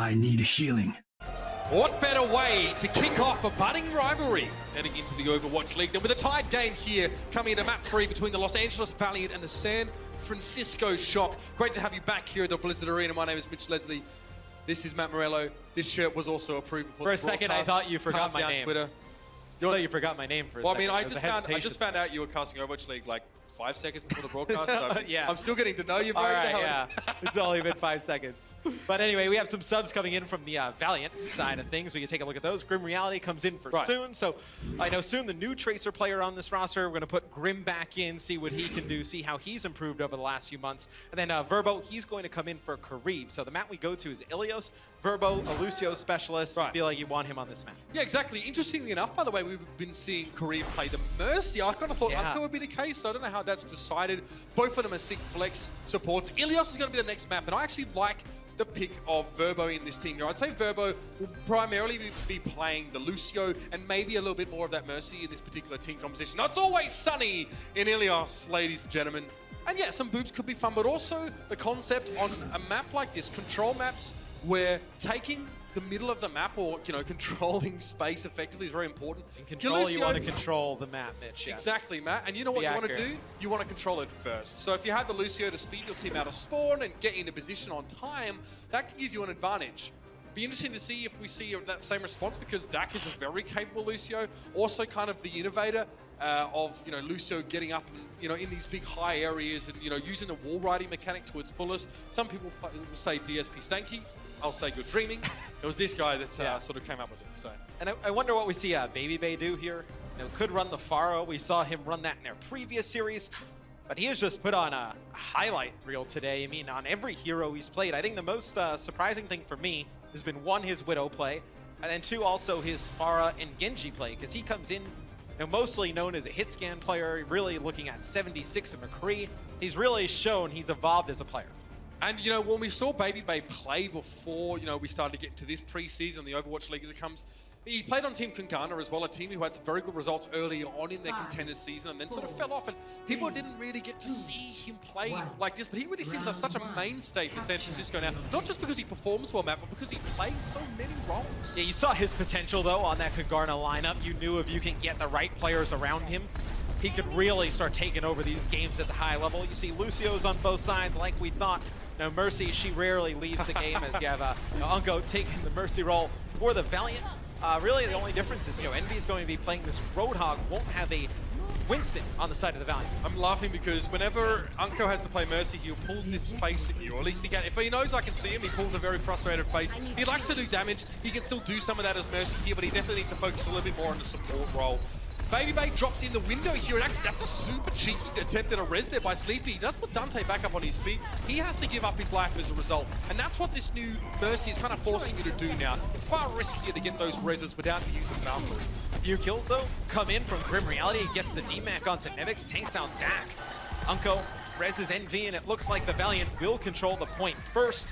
I need healing. What better way to kick off a budding rivalry heading into the Overwatch League than with a tied game here coming into map 3 between the Los Angeles Valiant and the San Francisco Shock. Great to have you back here at the Blizzard Arena. My name is Mitch Leslie. This is Matt Morello. This shirt was also approved for a second. I thought you forgot my name. Twitter. I thought you forgot my name for a second. Well, I mean, I just found out you were casting Overwatch League like 5 seconds before the broadcast. Yeah. I'm still getting to know you, bro. All right, yeah. It's only been 5 seconds. But anyway, we have some subs coming in from the Valiant side of things. We can take a look at those. Grim Reality comes in for Soon. So I know Soon, the new Tracer player on this roster. We're going to put Grim back in, see what he can do, see how he's improved over the last few months. And then Verbo, he's going to come in for Kareem. So the map we go to is Ilios. Verbo, a Lucio specialist. I feel like you want him on this map. Yeah, exactly. Interestingly enough, by the way, we've been seeing Kareem play the Mercy. I kind of thought that would be the case, so I don't know how that's decided. Both of them are sick flex supports. Ilios is going to be the next map, and I actually like the pick of Verbo in this team here. I'd say Verbo will primarily be playing the Lucio and maybe a little bit more of that Mercy in this particular team composition. Now, it's always sunny in Ilios, ladies and gentlemen. And yeah, some boobs could be fun, but also the concept on a map like this, control maps, where taking the middle of the map, or controlling space effectively, is very important. In control, you want to control the map, Mitch. Yeah. Exactly, Matt. And you know what you want to do? You want to control it first. So if you have the Lucio to speed your team out of spawn and get into position on time, that can give you an advantage. Be interesting to see if we see that same response, because Dak is a very capable Lucio, also kind of the innovator of Lucio getting up and in these big high areas and using the wall riding mechanic to its fullest. Some people will say DSP stanky. I'll say good dreaming. It was this guy that sort of came up with it. So, and I wonder what we see Baby Bay do here. Could run the Pharaoh. We saw him run that in their previous series, but he has just put on a highlight reel today. I mean, on every hero he's played. I think the most surprising thing for me has been, one, his Widow play, and then two, also his Pharah and Genji play, because he comes in mostly known as a hit scan player, really looking at 76 and McCree. He's really shown he's evolved as a player. And, when we saw Baby Bay play before, we started to get into this preseason, the Overwatch League as it comes, he played on Team Kangana as well, a team who had some very good results early on in their contenders season and then sort of fell off, and people didn't really get to see him play like this, but he really seems like such a mainstay for San Francisco now, not just because he performs well, Matt, but because he plays so many roles. Yeah, you saw his potential, though, on that Kangana lineup. You knew if you can get the right players around him, he could really start taking over these games at the high level. You see Lucio's on both sides, like we thought. Now, Mercy, she rarely leaves the game, as you have Unko taking the Mercy role for the Valiant. Really, the only difference is, Envy is going to be playing this Roadhog, won't have a Winston on the side of the Valiant. I'm laughing because whenever Unko has to play Mercy, he pulls this face at you, or at least he can. If he knows I can see him, he pulls a very frustrated face. He likes to do damage. He can still do some of that as Mercy here, but he definitely needs to focus a little bit more on the support role. Baby Bay drops in the window here, and actually that's a super cheeky attempt at a res there by Sleepy. He does put Dante back up on his feet. He has to give up his life as a result, and that's what this new Mercy is kind of forcing you to do now. It's far riskier to get those reses without the use of Valkyrie. A few kills, though, come in from Grim Reality. Gets the DMAC onto Nevix, tanks out Dak. Unko reses Envy, and it looks like the Valiant will control the point first.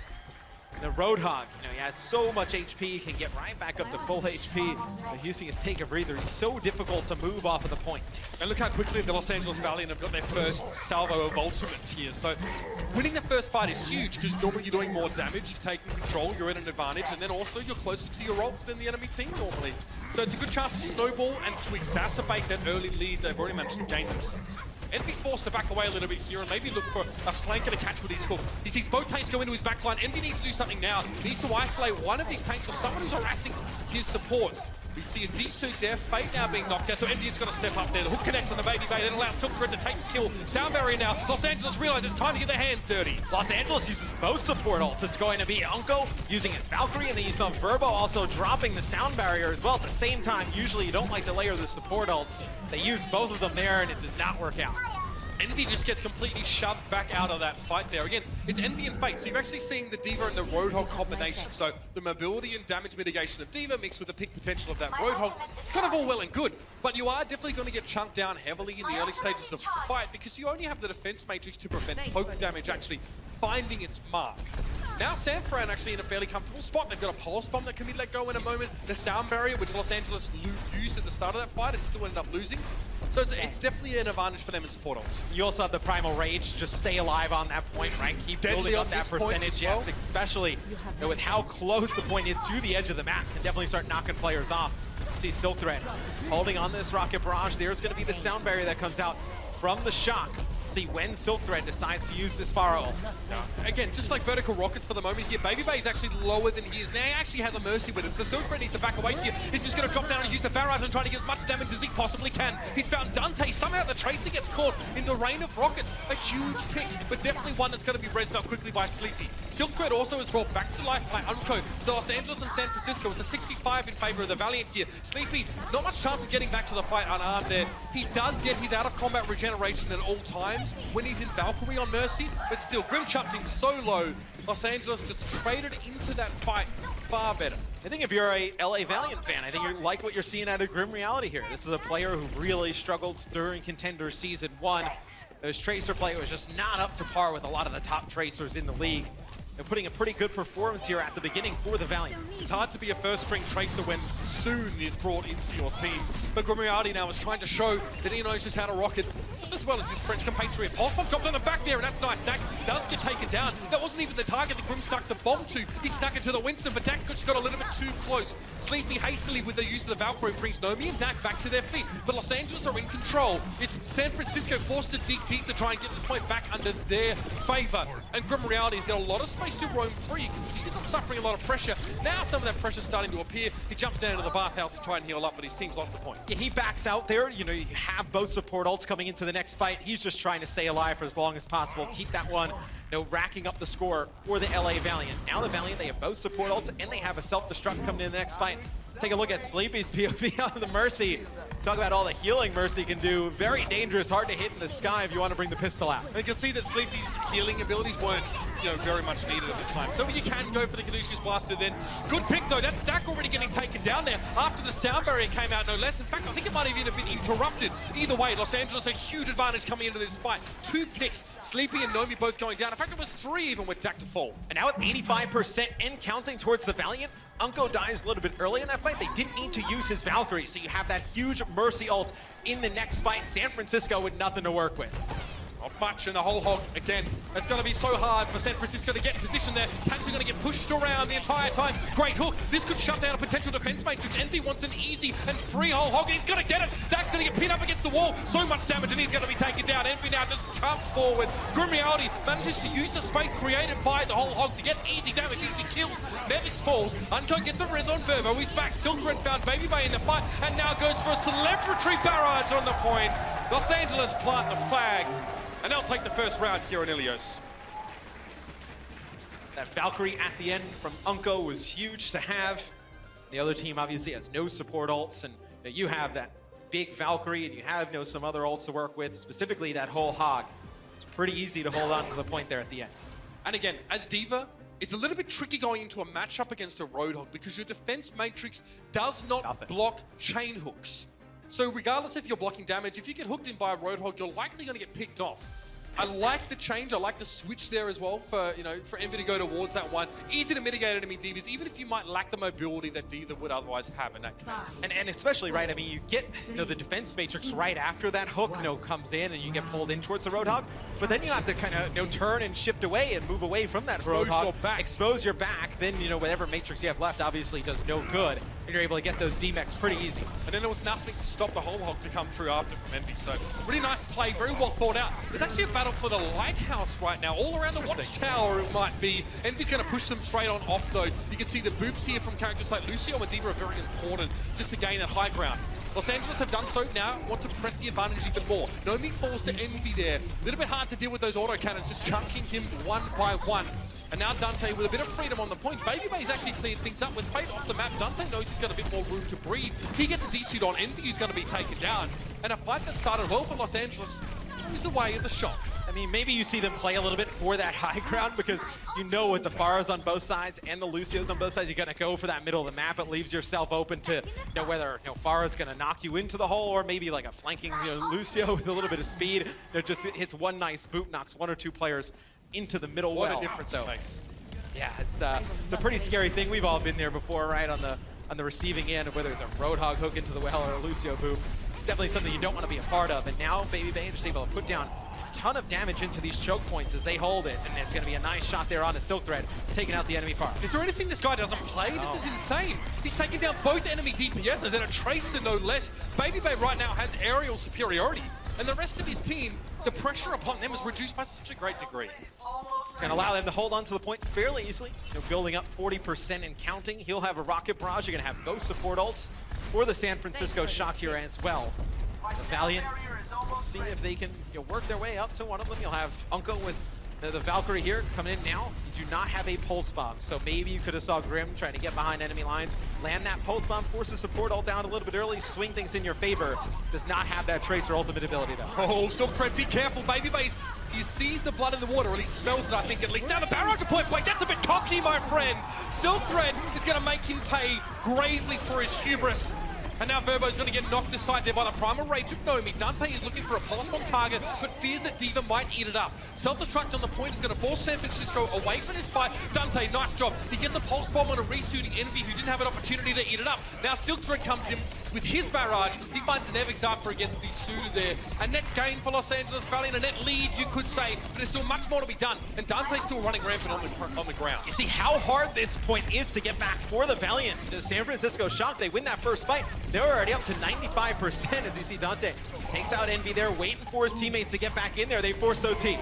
The Roadhog, he has so much HP, he can get right back up to full HP. But using his take a breather, he's so difficult to move off of the point. And look how quickly the Los Angeles Valiant have got their first salvo of ultimates here. So winning the first fight is huge, because normally you're doing more damage, you're taking control, you're at an advantage, and then also you're closer to your ults than the enemy team normally. So it's a good chance to snowball and to exacerbate that early lead they've already managed to gain themselves. Envy's forced to back away a little bit here and maybe look for a flanker to catch with his hook. He sees both tanks go into his backline. Envy needs to do something now. He needs to isolate one of these tanks or someone who's harassing his supports. We see a D-suit there, Fate now being knocked out, so Envy's got to step up there. The hook connects on the Baby Bay, then allows Silkthread to take the kill. Sound barrier now. Los Angeles realize it's time to get their hands dirty. Los Angeles uses both support ults. It's going to be Unko using his Valkyrie, and then you saw Verbo also dropping the sound barrier as well. At the same time, usually you don't like to layer the support ults. They use both of them there, and it does not work out. Envy just gets completely shoved back out of that fight there. Again, it's Envy and Fate, so you've actually seen the D.Va and the Roadhog combination. So the mobility and damage mitigation of D.Va mixed with the pick potential of that Roadhog, it's kind of all well and good. But you are definitely going to get chunked down heavily in the early stages of the fight, because you only have the defense matrix to prevent poke damage actually finding its mark. Now Sanfran actually in a fairly comfortable spot. They've got a pulse bomb that can be let go in a moment. The sound barrier, which Los Angeles used at the start of that fight, and still ended up losing. So it's definitely an advantage for them in support ults. You also have the Primal Rage, just stay alive on that point, right? Keep building up that percentage, yes, especially with how close the point is to the edge of the map. Can definitely start knocking players off. See Silk Thread holding on this Rocket Barrage. There's going to be the sound barrier that comes out from the shock. See when Silk Thread decides to use this Pharah ult. Again, just like vertical rockets for the moment here, Baby Bay is actually lower than he is now. He actually has a Mercy with him, so Silk Thread needs to back away here. He's just going to drop down and use the barrage and try to get as much damage as he possibly can. He's found Dante. Somehow the Tracer gets caught in the rain of rockets. A huge pick, but definitely one that's going to be rezzed up quickly by Sleepy. Silk Thread also is brought back to life by Unco. So Los Angeles and San Francisco, it's a 65 in favor of the Valiant here. Sleepy, not much chance of getting back to the fight unarmed there. He does get his out of combat regeneration at all times when he's in Valkyrie on Mercy, but still, Grim chucked him so low. Los Angeles just traded into that fight far better. I think if you're a LA Valiant fan, I think you like what you're seeing out of Grim Reality here. This is a player who really struggled during Contender Season 1. His Tracer play was just not up to par with a lot of the top Tracers in the league. They're putting a pretty good performance here at the beginning for the Valiant. It's hard to be a first-string Tracer when Soon is brought into your team. But Grim Reality now is trying to show that he knows just how to rocket just as well as his French compatriot. Pulse bomb dropped on the back there, and that's nice. Dak does get taken down. That wasn't even the target that Grim stuck the bomb to. He stuck it to the Winston, but Dak just got a little bit too close. Sleepy hastily with the use of the Valkyrie brings Nomi and Dak back to their feet. But Los Angeles are in control. It's San Francisco forced to dig deep to try and get this point back under their favor. And Grim Reality's got a lot of space to roam free. You can see he's not suffering a lot of pressure. Now some of that pressure's starting to appear. He jumps down into the bathhouse to try and heal up, but his team's lost the point. Yeah, he backs out there. You know, you have both support ults coming into the next fight. He's just trying to stay alive for as long as possible. Keep that one, you know, racking up the score for the LA Valiant. Now the Valiant, they have both support ults and they have a self-destruct coming in the next fight. Take a look at Sleepy's POV on the Mercy. Talk about all the healing Mercy can do. Very dangerous, hard to hit in the sky if you want to bring the pistol out. And you can see that Sleepy's healing abilities weren't, you know, very much needed at the time. So you can go for the Caduceus Blaster then. Good pick though, that's Dak already getting taken down there after the sound barrier came out, no less. In fact, I think it might have even been interrupted. Either way, Los Angeles a huge advantage coming into this fight. 2 picks, Sleepy and Nomi both going down. In fact, it was 3 even with Dak to fall. And now at 85% and counting towards the Valiant, Unco dies a little bit early in that fight. They didn't need to use his Valkyrie, so you have that huge Mercy ult in the next fight. San Francisco with nothing to work with. Not much in the whole hog. Again, it's going to be so hard for San Francisco to get in position there. Tanks are going to get pushed around the entire time. Great hook. This could shut down a potential defense matrix. Envy wants an easy and free whole hog. He's going to get it. Dak's going to get pinned up against the wall. So much damage, and he's going to be taken down. Envy now just jumps forward. Grim Reality manages to use the space created by the whole hog to get easy damage, easy kills. Nevix falls. Unco gets a res on Verbo. He's back. Silk Thread found Baby Bay in the fight, and now goes for a celebratory barrage on the point. Los Angeles plant the flag. And they'll take the first round here in Ilios. That Valkyrie at the end from Unco was huge to have. The other team obviously has no support ults, and you have that big Valkyrie, and you have, you know, some other ults to work with, specifically that whole hog. It's pretty easy to hold on to the point there at the end. And again, as D.Va, it's a little bit tricky going into a matchup against a Roadhog because your defense matrix does not block chain hooks. So regardless if you're blocking damage, if you get hooked in by a Roadhog, you're likely going to get picked off. I like the change. I like the switch there as well for, you know, for Envy to go towards that one. Easy to mitigate enemy D.Vas, even if you might lack the mobility that D.Va would otherwise have in that case. And especially, right, I mean, you get, you know, the defense matrix right after that hook, you know, comes in and you get pulled in towards the Roadhog. But then you have to kind of, you know, turn and shift away and move away from that Roadhog. Expose your back. Then, you know, whatever matrix you have left obviously does no good. And you're able to get those D-Mechs pretty easy. And then there was nothing to stop the whole hog to come through after from Envy. So really nice play, very well thought out. There's actually a battle for the lighthouse right now, all around the watchtower it might be. Envy's going to push them straight on off though. You can see the boops here from characters like Lucio and D.Va are very important just to gain that high ground. Los Angeles have done so now, want to press the advantage even more. Nomi falls to Envy there. A little bit hard to deal with those autocannons, just chunking him one by one. And now Dante with a bit of freedom on the point. Baby Bay's actually cleared things up with Fate off the map. Dante knows he's got a bit more room to breathe. He gets a D-suit on Envy, who's going to be taken down. And a fight that started well for Los Angeles goes the way of the shock. I mean, maybe you see them play a little bit for that high ground because you know with the Pharahs on both sides and the Lucios on both sides, you're going to go for that middle of the map. It leaves yourself open to, you know, whether, you know, Pharah's going to knock you into the hole or maybe like a flanking, you know, Lucio with a little bit of speed that just hits one nice boot, knocks 1 or 2 players into the middle. What a difference it makes. Yeah, it's a pretty scary thing. We've all been there before, right? On the receiving end of whether it's a Roadhog hook into the well or a Lucio boom. Definitely something you don't want to be a part of. And now Baby Bay just able to put down a ton of damage into these choke points as they hold it. And it's going to be a nice shot there on the Silk Thread, taking out the enemy farm. Is there anything this guy doesn't play? This is insane. He's taking down both enemy DPSs and a Tracer no less. Baby Bay right now has aerial superiority. And the rest of his team, the pressure upon them is reduced by such a great degree. It's going to allow them to hold on to the point fairly easily. You know, building up 40% and counting. He'll have a Rocket Barrage. You're going to have both support ults for the San Francisco Shock here as well. The Valiant, we'll see if they can work their way up to one of them. You'll have Unko with the Valkyrie here coming in now. You do not have a pulse bomb, so maybe you could have saw Grim trying to get behind enemy lines, land that pulse bomb, force the support ult down a little bit early, swing things in your favor. Does not have that Tracer ultimate ability though. Oh, Silk Thread, be careful, Baby Base. He sees the blood in the water, or at least smells it, I think, at least. Now the barrage to point blank, that's a bit cocky, my friend. Silk Thread is going to make him pay gravely for his hubris. And now Verbo's going to get knocked aside there by the Primal Rage of Nomi. Dante is looking for a pulse bomb target, but fears that D.Va might eat it up. Self-destruct on the point is going to force San Francisco away from this fight. Dante, nice job. He gets a pulse bomb on a resuiting Envy who didn't have an opportunity to eat it up. Now Silk Thread comes in with his barrage. He finds an Evix Archer against the Suda there. A net gain for Los Angeles Valley and a net lead, you could say, but there's still much more to be done. And Dante's still running rampant on the ground. You see how hard this point is to get back for the Valiant. The San Francisco Shock, they win that first fight. They're already up to 95% as you see Dante takes out Envy there, waiting for his teammates to get back in there. They force OT.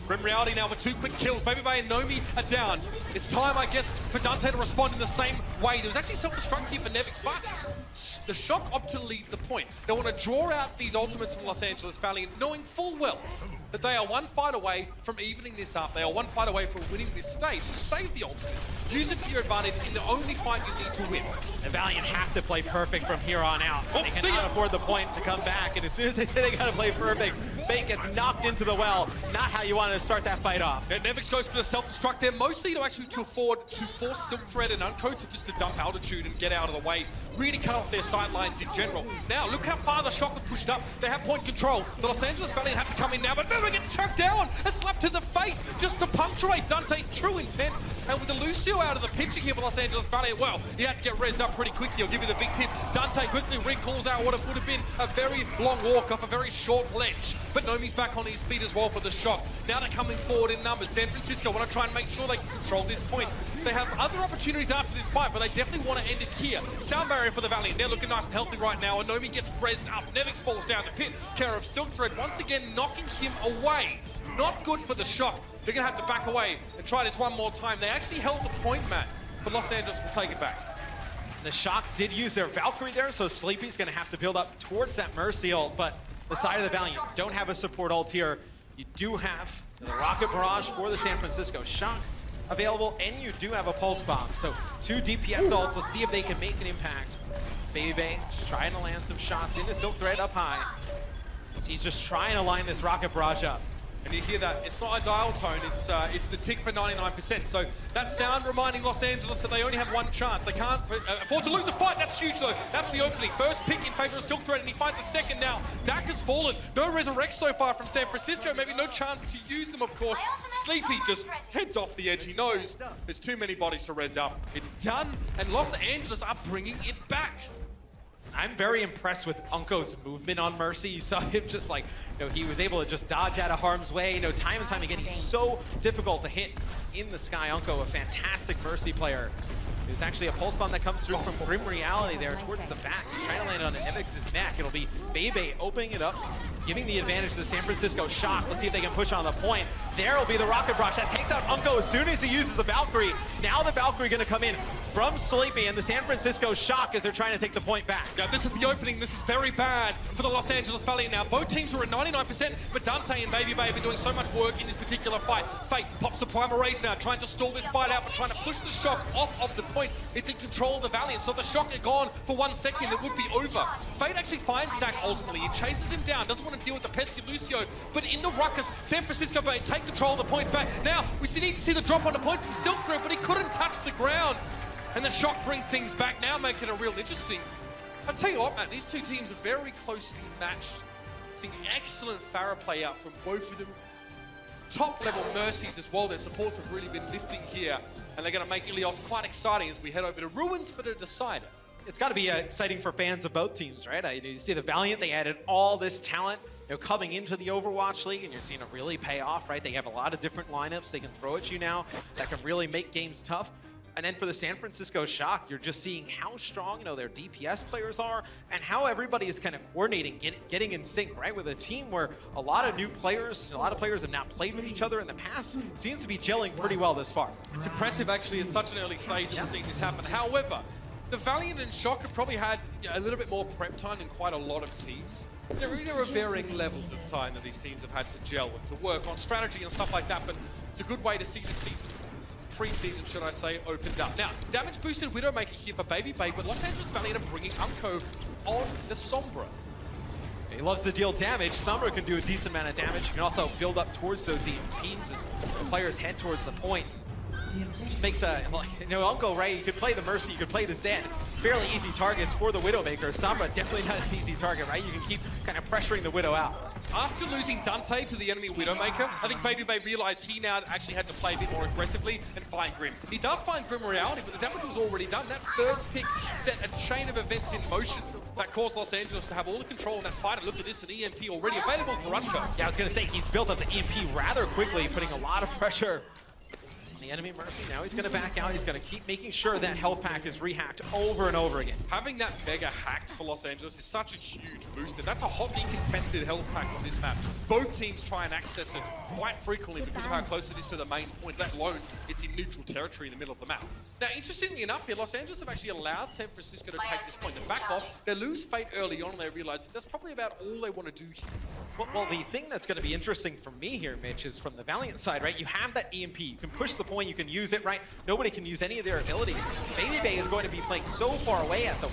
Grim Reality now with 2 quick kills. Baby Bay and Nomi are down. It's time, I guess, for Dante to respond in the same way. There was actually self-destruct here for Nevix, but the Shock opt to lead the point. They want to draw out these ultimates from Los Angeles Valley, knowing full well that they are one fight away from evening this up. They are one fight away from winning this stage. So save the ultimates. Use it to your advantage in the only fight you need to win. The Valiant have to play perfect from here on out. They cannot afford the point to come back. And as soon as they say they got to play perfect, Fate gets knocked into the well. Not how you want to start that fight off. And Nevix goes for the self-destruct there, mostly to afford to force Silk Thread and Unco to dump altitude and get out of the way. Really cut off their sight lines in general. Now, look how far the Shock have pushed up. They have point control. The Los Angeles Valiant have to come in now, but Verbo gets chucked down. A slap to the face just to punctuate Dante's true intent. And with the Lucio out of the picture here for Los Angeles Valiant, well, he had to get rezzed up pretty quickly. I'll give you the big tip. Dante quickly recalls out what it would have been a very long walk off a very short ledge. But Nomi's back on his feet as well for the Shock. Now they're coming forward in numbers. San Francisco want to try and make sure they control this point. They have other opportunities after this fight, but they definitely want to end it here. Sound barrier for the Valiant. They're looking nice and healthy right now, and Nomi gets rezzed up. Nevix falls down the pit. Care of Silk Thread once again knocking him away. Not good for the Shock. They're going to have to back away and try this one more time. They actually held the point, Matt, but Los Angeles will take it back. The Shock did use their Valkyrie there, so Sleepy's going to have to build up towards that Mercy ult, but the side of the Valiant don't have a support ult here. You do have the Rocket Barrage for the San Francisco Shock available, and you do have a Pulse Bomb. So 2 DPS ults, let's see if they can make an impact. Baby Bay trying to land some shots into Silk Thread up high. He's just trying to line this Rocket Barrage up. And you hear that, it's not a dial tone, it's the tick for 99%. So that sound reminding Los Angeles that they only have one chance. They can't afford to lose the fight. That's huge though. That's the opening. First pick in favor of Silk Thread, and he finds a second now. Dak has fallen. No resurrect so far from San Francisco. Maybe no chance to use them, of course. Sleepy just heads off the edge. He knows there's too many bodies to res up. It's done, and Los Angeles are bringing it back. I'm very impressed with Unko's movement on Mercy. You saw him just like, he was able to just dodge out of harm's way. Time and time again, he's so difficult to hit in the sky. Unko, a fantastic Mercy player. There's actually a pulse bomb that comes through from Grim Reality there towards the back. He's trying to land it on Nevix's neck. It'll be Bebe opening it up, giving the advantage to the San Francisco Shock. Let's see if they can push on the point. There will be the Rocket Barrage that takes out Unko as soon as he uses the Valkyrie. Now the Valkyrie going to come in from Sleepy and the San Francisco Shock as they're trying to take the point back. Yeah, this is the opening. This is very bad for the Los Angeles Valley now. Both teams are at 99%, but Dante and Baby Bay have been doing so much work in this particular fight. Fate pops the Primal Rage now, trying to stall this fight out, but trying to push the Shock off of the point. It's in control of the Valiant, so the Shock are gone for 1 second. It would be over. Fate actually finds Dak ultimately. He chases him down, doesn't want to deal with the pesky Lucio, but in the ruckus, San Francisco Bay take control of the point back. Now, we need to see the drop on the point from Silk Thread, but he couldn't touch the ground. And the Shock bring things back now, making it real interesting. I'll tell you what, man, these two teams are very closely matched. Seeing excellent Pharah play out from both of them. top-level Mercies as well. Their supports have really been lifting here, and they're going to make Ilios quite exciting as we head over to Ruins for the decider. It's got to be exciting for fans of both teams, right? You see the Valiant, they added all this talent, coming into the Overwatch League, and you're seeing it really pay off, right? They have a lot of different lineups they can throw at you now that can really make games tough. And then for the San Francisco Shock, you're just seeing how strong, their DPS players are and how everybody is kind of coordinating, getting in sync, right? With a team where a lot of new players, a lot of players have not played with each other in the past, it seems to be gelling pretty well this far. It's impressive, actually, at such an early stage to see this happen. However, the Valiant and Shock have probably had a little bit more prep time than quite a lot of teams. There are varying levels of time that these teams have had to gel and to work on strategy and stuff like that, but it's a good way to see this season, pre-season, should I say, opened up. Now, damage boosted Widowmaker here for Baby Bay, but Los Angeles Valiant are bringing Unco on the Sombra. He loves to deal damage. Sombra can do a decent amount of damage. You can also build up towards those EMPs as the players head towards the point. Just makes Uncle, right? You could play the Mercy, you could play the Zen. Fairly easy targets for the Widowmaker. Sombra definitely not an easy target, right? You can keep kind of pressuring the Widow out. After losing Dante to the enemy Widowmaker, I think Baby Bay realized he now actually had to play a bit more aggressively and find Grim. He does find Grim Reality, but the damage was already done. That first pick set a chain of events in motion that caused Los Angeles to have all the control in that fight. And look at this, an EMP already available for Unco. Yeah, I was going to say, he's built up the EMP rather quickly, putting a lot of pressure the enemy Mercy. Now he's going to back out. He's going to keep making sure that health pack is rehacked over and over again. Having that mega hacked for Los Angeles is such a huge boost, and that's a hotly contested health pack on this map. Both teams try and access it quite frequently because of how close it is to the main point, let alone it's in neutral territory in the middle of the map. Now, interestingly enough here, Los Angeles have actually allowed San Francisco to take this point. They back off, they lose Fate early on, and they realize that that's probably about all they want to do here. Well, the thing that's going to be interesting for me here, Mitch, is from the Valiant side, right? You have that EMP. You can push the point, you can use it, right? Nobody can use any of their abilities. Baby Bay is going to be playing so far away as the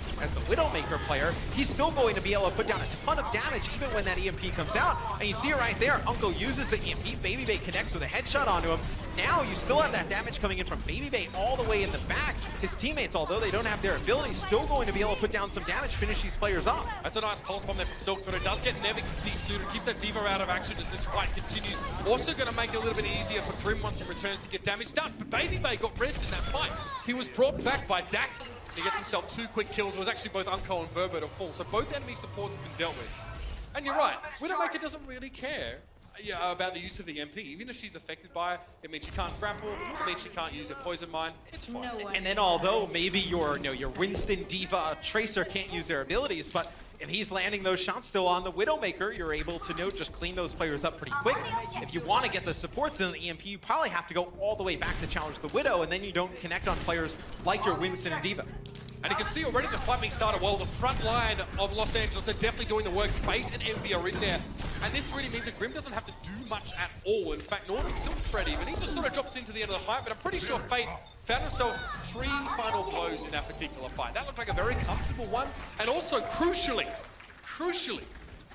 Widowmaker player. He's still going to be able to put down a ton of damage even when that EMP comes out. And you see it right there. Uncle uses the EMP. Baby Bay connects with a headshot onto him. Now you still have that damage coming in from Baby Bay all the way in the back. His teammates, although they don't have their abilities, still going to be able to put down some damage, finish these players off. That's a nice pulse bomb there from Silk, but it does get Nevix de-suited, keeps that Diva out of action as this fight continues. Also going to make it a little bit easier for Grim once he returns to get damage done. But Baby Bay got rest in that fight. He was brought back by Dak. He gets himself 2 quick kills. It was actually both Unco and Verbo to fall. So both enemy supports have been dealt with. And you're right, Widowmaker doesn't really care about the use of the EMP. Even if she's affected by it, it means she can't grapple, it means she can't use her poison mine. It's fine. And then although maybe your Winston, Diva, Tracer can't use their abilities, but if he's landing those shots still on the Widowmaker, you're able to just clean those players up pretty quick. If you want to get the supports in the EMP, you probably have to go all the way back to challenge the Widow, and then you don't connect on players like your Winston and Diva. And you can see already the fight being started well. The front line of Los Angeles are definitely doing the work. Fate and Envy are in there. And this really means that Grim doesn't have to do much at all. In fact, nor does Silk Thread even. He just sort of drops into the end of the fight, but I'm pretty sure Fate found himself 3 final blows in that particular fight. That looked like a very comfortable one. And also, crucially,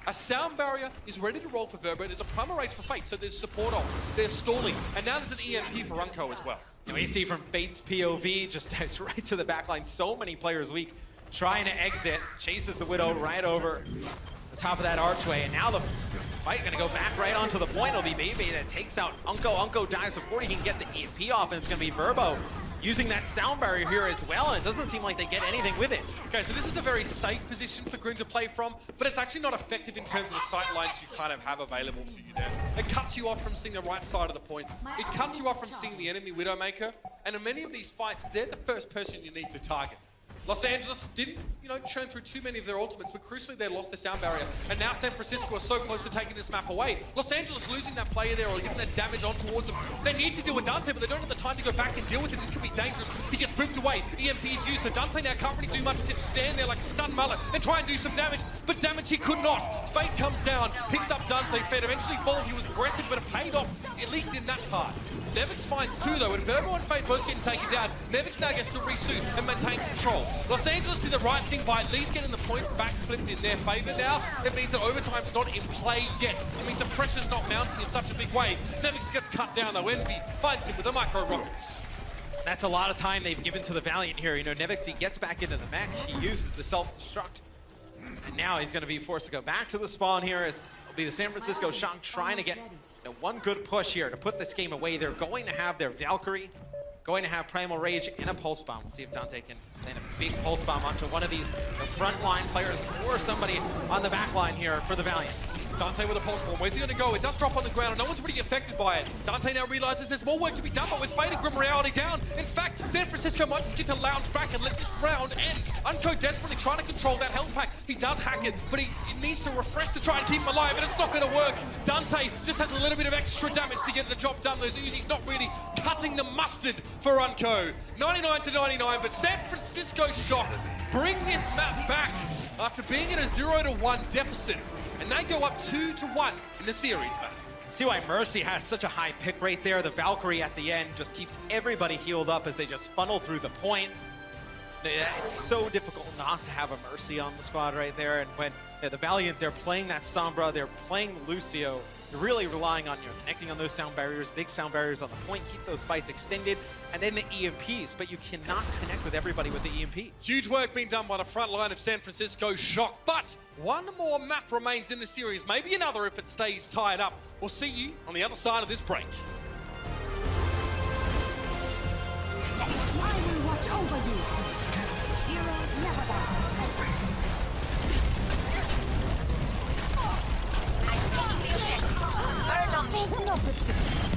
a sound barrier is ready to roll for Verbo. There's a primer rate for Fate, so there's support on, there's stalling, and now there's an EMP for Unco as well. You see from Fate's POV, just dives right to the backline. So many players weak, trying to exit, chases the Widow right over the top of that archway, and now the fight gonna go back right onto the point. It'll be Baby that takes out Unco. Unco dies before he can get the EMP off, and it's gonna be Verbo using that sound barrier here as well, and it doesn't seem like they get anything with it. Okay, so this is a very safe position for Grim to play from, but it's actually not effective in terms of the sight lines you kind of have available to you there. It cuts you off from seeing the right side of the point. It cuts you off from seeing the enemy Widowmaker, and in many of these fights, they're the first person you need to target. Los Angeles didn't, churn through too many of their ultimates, but crucially they lost their sound barrier. And now San Francisco are so close to taking this map away. Los Angeles losing that player there or getting that damage on towards them. They need to deal with Dante, but they don't have the time to go back and deal with it. This could be dangerous. He gets whipped away. EMP is used, so Dante now can't really do much to stand there like a stunned mullet and try and do some damage, but damage he could not. Fate comes down, picks up Dante. Fate eventually falls. He was aggressive, but it paid off, at least in that part. Nevix finds 2 though, and Verbo and Fate both getting taken down. Nevix now gets to resuit and maintain control. Los Angeles did the right thing by at least getting the point back flipped in their favor now. It means that overtime's not in play yet. It means the pressure's not mounting in such a big way. Nevix gets cut down though. Envy finds him with the micro rockets. That's a lot of time they've given to the Valiant here. Nevix, he gets back into the mech. He uses the self-destruct. And now he's going to be forced to go back to the spawn here as it'll be the San Francisco Shock trying to get one good push here to put this game away. They're going to have their Valkyrie, going to have Primal Rage and a Pulse Bomb. We'll see if Dante can land a big Pulse Bomb onto one of these front line players or somebody on the back line here for the Valiant. Dante with a pulse bomb. Where's he going to go? It does drop on the ground, and no one's really affected by it. Dante now realizes there's more work to be done, but with Fate and Grim Reality down, in fact, San Francisco might just get to lounge back and let this round end. Unco desperately trying to control that health pack. He does hack it, but he needs to refresh to try and keep him alive, and it's not going to work. Dante just has a little bit of extra damage to get the job done. Those Uzis not really cutting the mustard for Unco. 99-99, but San Francisco Shock bring this map back after being in a 0-1 deficit. And they go up 2-1 in the series, man. See why Mercy has such a high pick rate there. The Valkyrie at the end just keeps everybody healed up as they just funnel through the point. It's so difficult not to have a Mercy on the squad right there. And when the Valiant, they're playing that Sombra, they're playing Lucio, they're really relying on connecting on those sound barriers, big sound barriers on the point, keep those fights extended, and then the EMPs, but you cannot connect with everybody with the EMP. Huge work being done by the front line of San Francisco Shock, but one more map remains in the series, maybe another if it stays tied up. We'll see you on the other side of this break. I will watch over you. Hero never dies. I take the objective. Burn on me.